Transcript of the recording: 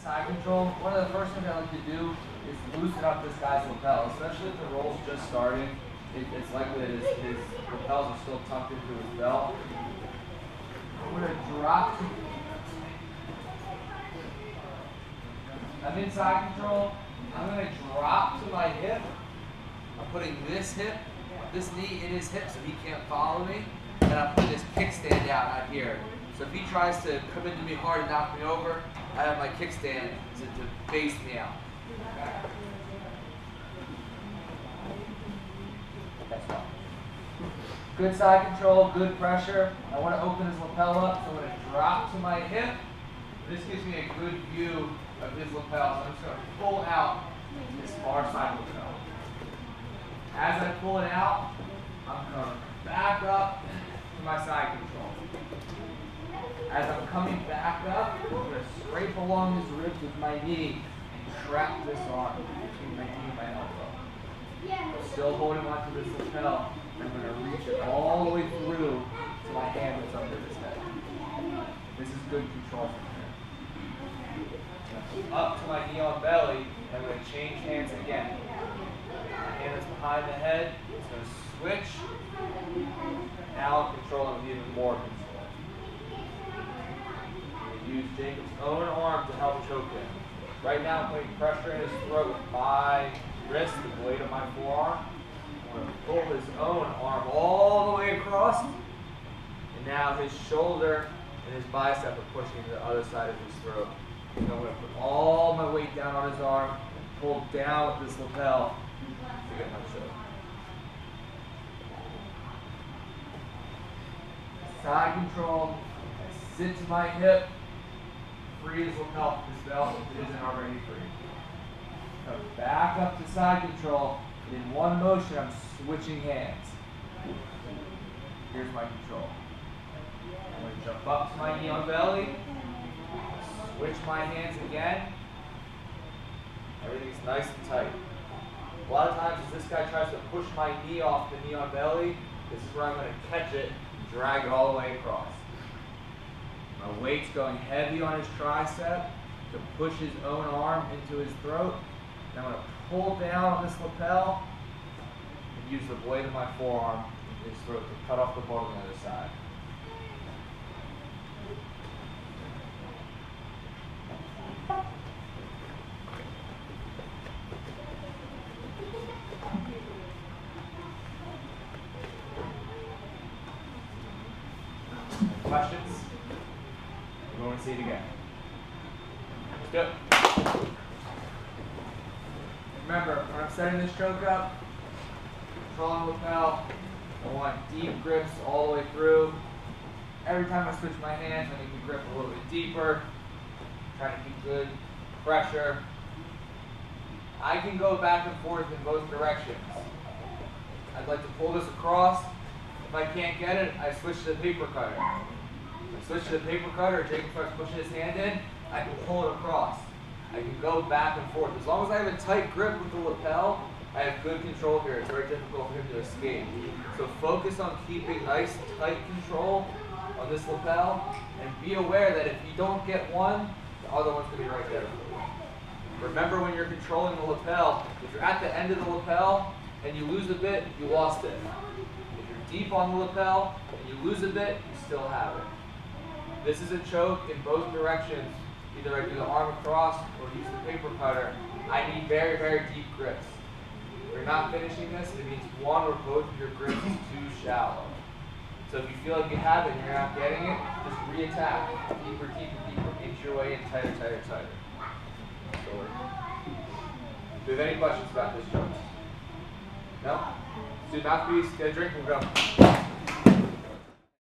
Side control, one of the first things I like to do is loosen up this guy's lapel, especially if the roll's just starting. It's likely that his lapels are still tucked into his belt. I'm going to drop. I'm in side control. I'm going to drop to my hip. I'm putting this knee in his hip so he can't follow me. And I'm putting this kickstand out here. So if he tries to come into me hard and knock me over, I have my kickstand to base me out. That's all. Good side control, good pressure. I want to open his lapel up, so I'm going to drop to my hip. This gives me a good view of his lapel. So I'm just going to pull out this far side lapel. As I pull it out, I'm going to back up to my side control. As I'm coming back up, I'm going to scrape along his ribs with my knee and trap this arm between my knee and my elbow. I'm still holding onto this lapel. I'm going to reach it all the way through to my hand that's under his head. This is good control from here. Up to my knee on belly, and I'm going to change hands again. My hand that's behind the head is going to switch. Now I'm controlling with even more control. Use Jacob's own arm to help choke him. Right now I'm putting pressure in his throat with my wrist, the blade of my forearm. I'm going to pull his own arm all the way across. And now his shoulder and his bicep are pushing to the other side of his throat. So I'm going to put all my weight down on his arm and pull down with this lapel to get my choke. Side control. I sit to my hip. Free his lapel from his belt if it isn't already free. Come back up to side control, and in one motion I'm switching hands. Here's my control. I'm going to jump up to my knee on belly, switch my hands again. Everything's nice and tight. A lot of times as this guy tries to push my knee off the knee on belly, this is where I'm going to catch it and drag it all the way across. My weight's going heavy on his tricep to push his own arm into his throat. And I'm going to pull down on this lapel and use the blade of my forearm in his throat to cut off the bone on the other side. Questions? We want to see it again. Let's do it. Remember, when I'm setting this choke up, controlling the lapel, I want deep grips all the way through. Every time I switch my hands, I need to grip a little bit deeper. Trying to keep good pressure. I can go back and forth in both directions. I'd like to pull this across. If I can't get it, I switch to the paper cutter. If I switch to the paper cutter, Jacob starts pushing his hand in, I can pull it across. I can go back and forth. As long as I have a tight grip with the lapel, I have good control here. It's very difficult for him to escape. So focus on keeping nice, tight control on this lapel, and be aware that if you don't get one, the other one's going to be right there. Remember, when you're controlling the lapel, if you're at the end of the lapel and you lose a bit, you lost it. If you're deep on the lapel and you lose a bit, you still have it. This is a choke in both directions. Either I do the arm across or use the paper cutter. I need very, very deep grips. If you're not finishing this, it means one or both of your grips is too shallow. So if you feel like you have it and you're not getting it, just re-attack. Deeper, deeper, deeper. Inch your way in tighter, tighter, tighter. Do you have any questions about this choke? No? Do mouthpiece, get a drink, we'll go.